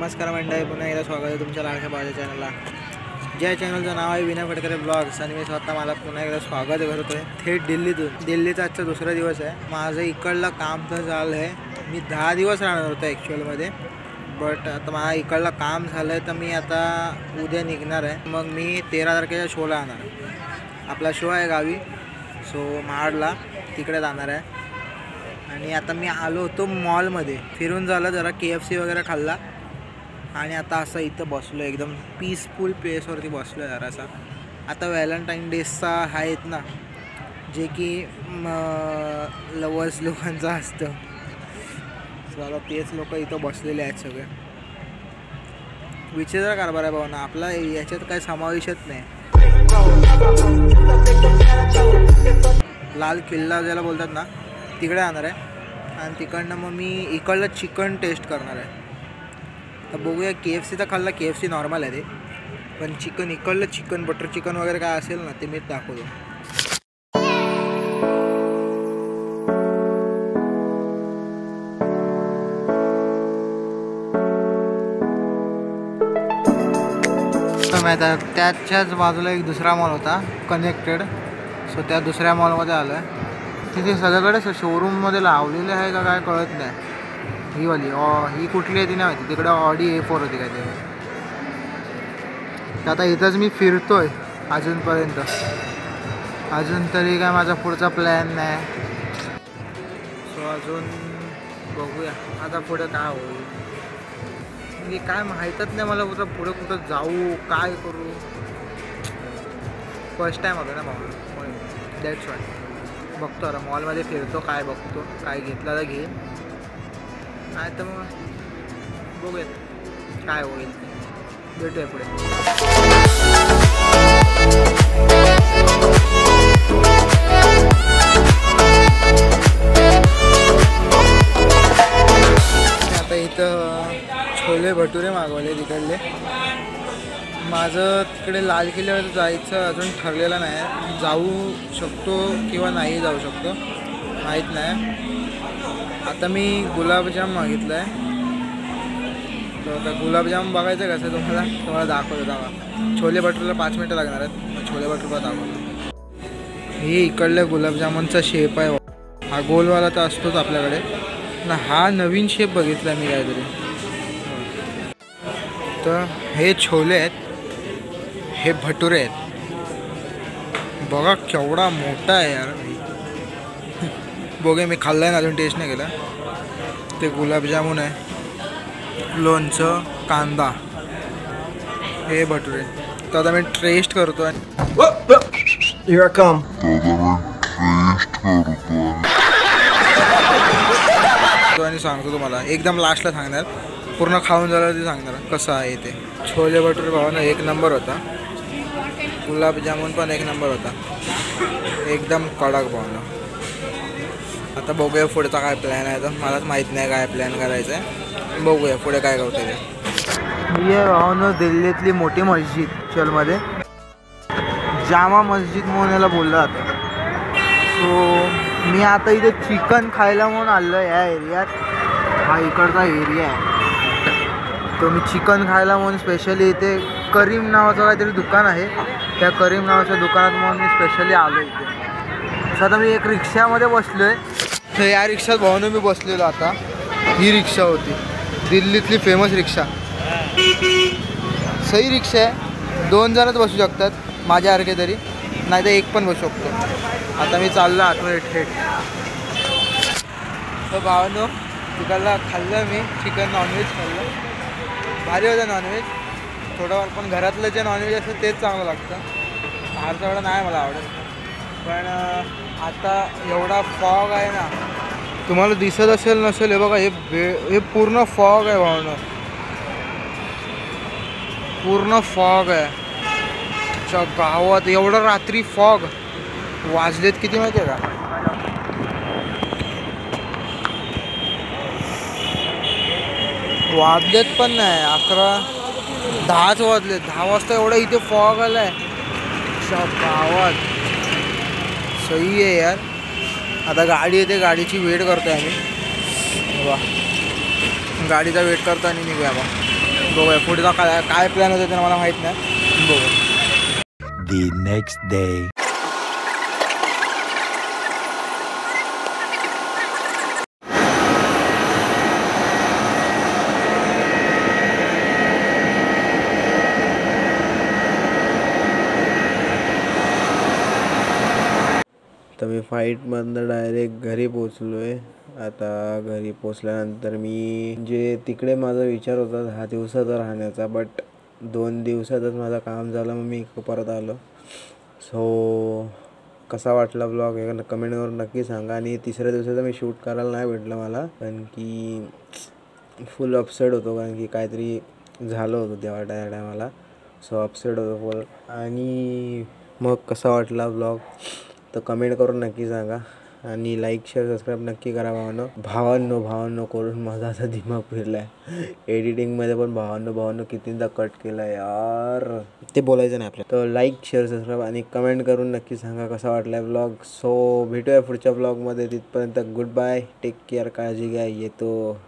नमस्कार मंडळी, पुन्हा एकदा स्वागत आहे तुमच्या लाडक्या भावाच्या चॅनलला. ज्या चॅनलचं नाव आहे विनय फडकरे ब्लॉग्स, आणि मी स्वतः मला पुन्हा एकदा स्वागत करतो आहे थेट दिल्लीतून. दिल्लीचा आजचा दुसरा दिवस आहे. माझं इकडलं काम तर झालं आहे. मी 10 दिवस राहणार होतो ॲक्च्युअलमध्ये, बट आता मला इकडलं काम झालं आहे तर मी आता उद्या निघणार आहे. मग मी 13 तारखेच्या शोला जाणार. आपला शो आहे गावी, सो महाडला, तिकडे जाणार आहे. आणि आता मी आलो होतो मॉलमध्ये, फिरून झालं, जरा KFC वगैरे खाल्ला आणि आता असं इथं बसलो, एकदम पीसफुल प्लेसवरती बसलो आहे जरासा. आता व्हॅलेंटाईन डेजचा आहेत ना, जे की लवर्स लोकांचं असतं, सो आता तेच लोक इथं बसलेले आहेत सगळे. विचित्र कारभार आहे भाऊ ना आपला, याच्यात काय समावेशच नाही. लाल किल्ला ज्याला बोलतात ना, तिकडे जाणार आहे आणि तिकडनं मग मी इकडलं चिकन टेस्ट करणार आहे. तर बघूया, KFC तर खाल्ला, KFC नॉर्मल आहे ते, पण चिकन इकडलं चिकन, बटर चिकन वगैरे काय असेल ना ते मीच दाखवतो. त्याच्याच बाजूला एक दुसरा मॉल होता कनेक्टेड, सो त्या दुसऱ्या मॉलमध्ये आलो आहे. तिथे सगळ्याकडे शोरूममध्ये लावलेले आहे का काय कळत नाही. ही वाली ही कुठली आहे ती नाही माहिती. तिकडे Audi A4 होती काय ते. आता इथंच मी फिरतोय अजूनपर्यंत, अजून तरी काय माझा पुढचा प्लॅन नाही. सो अजून बघूया आता पुढे काय होईल. म्हणजे काय माहीतच नाही मला पुढे कुठं जाऊ, काय करू. फर्स्ट टाईम होतं ना भाऊ, दॅट्स वाय. बघतो आता मॉलमध्ये फिरतो, काय बघतो, काय घेतला तर घेईन, नाही तर मग बघूयात काय होईल. भेटूया पुढे. आता इथं छोले भटुरे मागवले तिकडले. माझं तिकडे लाल किल्ल्यावर जायचं अजून ठरलेलं नाही. जाऊ शकतो किंवा नाही जाऊ शकतो, माहीत नाही. आता मी गुलाबजाम मागितलं आहे, तर आता गुलाबजाम बघायचं कसं तुम्हाला दाखवतो. दावा छोले भटुरेला 5 मिनटं लागणार आहेत, मग छोले भटुरे दाखवतो. हे इकडल्या गुलाबजामुनचा शेप आहे. हा गोलवाला तर असतोच आपल्याकडे ना, हा नवीन शेप बघितला मी काहीतरी. तर हे छोले आहेत, हे भटुरे आहेत. बघा केवढा मोठा आहे यार. बघे मी खाल्ला आहे ना, अजून टेस्ट नाही केला. ते गुलाबजामुन आहे, लोणचं, कांदा, हे भटुरे. तर आता मी टेस्ट करतो आणि सांगतो तुम्हाला. एकदम लास्टला सांगणार, पूर्ण खाऊन झालं ते सांगणार कसं आहे ते. छोले भटुरे भावानं एक नंबर होता, गुलाबजामुन पण एक नंबर होता, एकदम कडक भावना. आता बघूया पुढचा काय प्लॅन आहे. तर मलाच माहीत नाही काय प्लॅन करायचा आहे. बघूया पुढे काय करतो ते. ही आहे भावनं दिल्लीतली मोठी मस्जिद, चलमध्ये जामा मस्जिद म्हणून याला बोललं जातं. सो मी आता इथे चिकन खायला म्हणून आलो आहे या एरियात. हा इकडचा एरिया आहे, तो मी चिकन खायला म्हणून स्पेशली इथे करीम नावाचं काहीतरी दुकान आहे, त्या करीम नावाच्या दुकानात म्हणून मी स्पेशली आलो इथे. असं आता मी एक रिक्षामध्ये बसलो आहे. तर या रिक्षात भावनं मी बसलेलो. आता ही रिक्षा होती दिल्लीतली फेमस रिक्षा, सही रिक्षा आहे. 2 जणच बसू शकतात माझ्यासारखे तरी, नाही तर एक पण बसू शकतो. आता मी चाललो आतमध्ये थेट. तर भावनो तिकडला खाल्लं मी चिकन, नॉनव्हेज खाल्लं, भारी होतं नॉनव्हेज थोडंफार. पण घरातलं जे नॉनव्हेज असतं तेच चांगलं लागतं, बाहेरचं एवढं नाही मला आवडत. पण आता एवढा फॉग आहे ना, तुम्हाला दिसत असेल नसेल, हे बघा, हे पूर्ण फॉग आहे भावना, पूर्ण फॉग आहे गावात. एवढं रात्री फॉग. वाजलेत किती माहिती आहे का, वाजलेत पण नाही 11-10च वाजलेत. 10 वाजता एवढा इथे फॉग आला आहे गावात. सही आहे यार. आता गाडी येते, गाडीची वेट करतो आहे आम्ही. वा, गाडीचा वेट करतो आणि निघूया बा. बघूया पुढचा काय प्लॅन होता ते मला माहीत नाही. बघू. The next day. तर मी फाईटमधनं डायरेक्ट घरी पोचलो आहे. आता घरी पोचल्यानंतर मी जे तिकडे माझा विचार होता 10 दिवसाचा राहण्याचा, बट 2 दिवसातच माझं काम झालं. मग मी परत आलो. सो कसा वाटला ब्लॉग हे कमेंटवर नक्की सांगा. आणि तिसऱ्या दिवसाचं मी शूट करायला नाही भेटलं मला, कारण की फुल अपसेट होतो, कारण की काहीतरी झालं होतं तेव्हा त्या टायमाला. सो अपसेट होतो फुल. आणि मग कसा वाटला ब्लॉग तर कमेंट करून नक्की सांगा. आणि लाईक शेअर सबस्क्राईब नक्की करा भावांनो करून माझा आता दिमाग फिरला आहे. एडिटिंगमध्ये पण भावांनो कितींदा कट केला यार, ते बोलायचं नाही आपल्याला. तर लाईक शेअर सबस्क्राईब आणि कमेंट करून नक्की सांगा कसा वाटला आहे ब्लॉग. सो भेटूया पुढच्या ब्लॉगमध्ये. तिथपर्यंत गुड बाय, टेक केअर, काळजी घ्या, येतो.